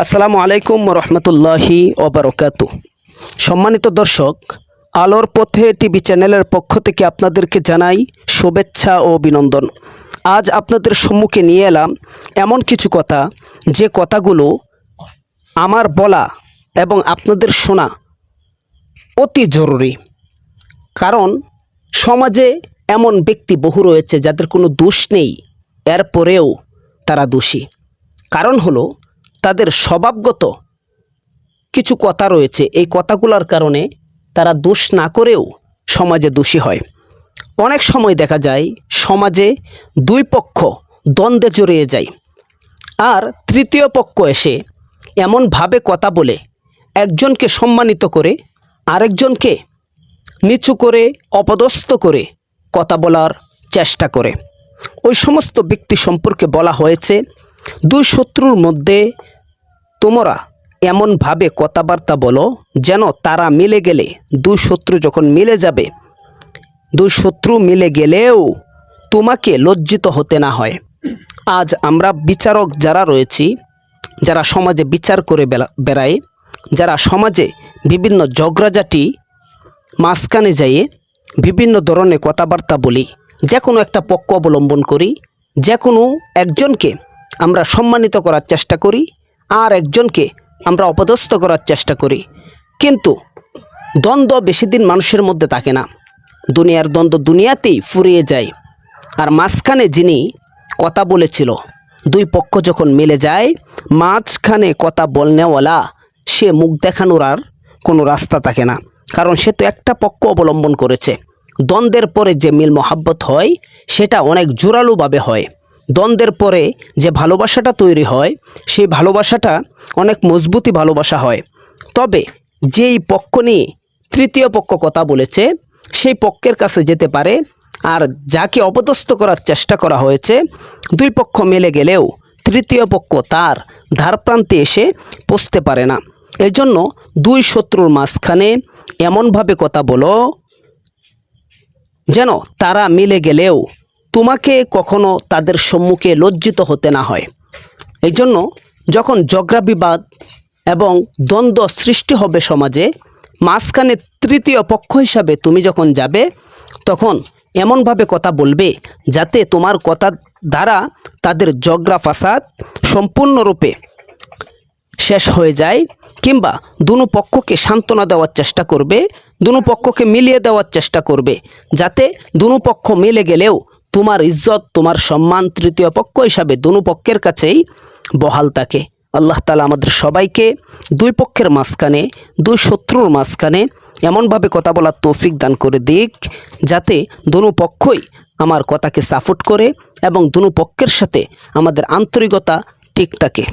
আসসালামু আলাইকুম রহমতুল্লাহি ওবারকাতু। সম্মানিত দর্শক, আলোর পথে টিভি চ্যানেলের পক্ষ থেকে আপনাদেরকে জানাই শুভেচ্ছা ও অভিনন্দন। আজ আপনাদের সম্মুখে নিয়ে এলাম এমন কিছু কথা, যে কথাগুলো আমার বলা এবং আপনাদের শোনা অতি জরুরি। কারণ সমাজে এমন ব্যক্তি বহু রয়েছে যাদের কোনো দোষ নেই, এরপরেও তারা দোষী। কারণ হলো তাদের স্বভাবগত কিছু কথা রয়েছে, এই কথাগুলোর কারণে তারা দোষ না করেও সমাজে দোষী হয়। অনেক সময় দেখা যায় সমাজে দুই পক্ষ দ্বন্দ্বে জড়িয়ে যায়, আর তৃতীয় পক্ষ এসে এমনভাবে কথা বলে একজনকে সম্মানিত করে আরেকজনকে নিচু করে অপদস্থ করে কথা বলার চেষ্টা করে। ওই সমস্ত ব্যক্তি সম্পর্কে বলা হয়েছে, দুই শত্রুর মধ্যে তোমরা এমনভাবে কথাবার্তা বলো যেন তারা মিলে গেলে, দুই শত্রু যখন মিলে যাবে, দুই শত্রু মিলে গেলেও তোমাকে লজ্জিত হতে না হয়। আজ আমরা বিচারক যারা রয়েছি, যারা সমাজে বিচার করে বেড়ায়, যারা সমাজে বিভিন্ন ঝগড়াঝাটি মাঝখানে যাইয়ে বিভিন্ন ধরনের কথাবার্তা বলি, যে কোনো একটা পক্ষ অবলম্বন করি, যে কোনো একজনকে আমরা সম্মানিত করার চেষ্টা করি আর একজনকে আমরা অপদস্থ করার চেষ্টা করি। কিন্তু দ্বন্দ্ব বেশি দিন মানুষের মধ্যে থাকে না, দুনিয়ার দ্বন্দ্ব দুনিয়াতেই ফুরিয়ে যায়। আর মাঝখানে যিনি কথা বলেছিল, দুই পক্ষ যখন মিলে যায়, মাঝখানে কথা বলনেওয়ালা সে মুখ দেখানোর আর কোনো রাস্তা থাকে না। কারণ সে তো একটা পক্ষ অবলম্বন করেছে। দ্বন্দ্বের পরে যে মিল মহাব্বত হয় সেটা অনেক জোরালোভাবে হয়। দ্বন্দ্বের পরে যে ভালোবাসাটা তৈরি হয় সেই ভালোবাসাটা অনেক মজবুতি ভালোবাসা হয়। তবে যেই পক্ষ নিয়ে তৃতীয় পক্ষ কথা বলেছে সেই পক্ষের কাছে যেতে পারে, আর যাকে অপদস্থ করার চেষ্টা করা হয়েছে দুই পক্ষ মিলে গেলেও তৃতীয় পক্ষ তার ধারপ্রান্তে এসে পৌঁছতে পারে না। এজন্য দুই শত্রুর মাঝখানে এমনভাবে কথা বলো যেন তারা মিলে গেলেও তোমাকে কখনো তাদের সম্মুখে লজ্জিত হতে না হয়। এই জন্য যখন ঝগড়া বিবাদ এবং দ্বন্দ্ব সৃষ্টি হবে সমাজে, মাঝখানে তৃতীয় পক্ষ হিসাবে তুমি যখন যাবে, তখন এমনভাবে কথা বলবে যাতে তোমার কথা দ্বারা তাদের ঝগড়া ফাসাদ সম্পূর্ণরূপে শেষ হয়ে যায়, কিংবা দুনো পক্ষকে সান্ত্বনা দেওয়ার চেষ্টা করবে, দুনো পক্ষকে মিলিয়ে দেওয়ার চেষ্টা করবে, যাতে দুনো পক্ষ মিলে গেলেও তোমার ইজ্জত, তোমার সম্মান তৃতীয় পক্ষ হিসাবে দুনো পক্ষের কাছেই বহাল থাকে। আল্লাহ তাআলা আমাদের সবাইকে দুই পক্ষের মাঝখানে, দুই শত্রুর মাঝখানে এমনভাবে কথা বলার তৌফিক দান করে দিক, যাতে দুনো পক্ষই আমার কথাকে সাপোর্ট করে এবং দুনো পক্ষের সাথে আমাদের আন্তরিকতা ঠিক থাকে।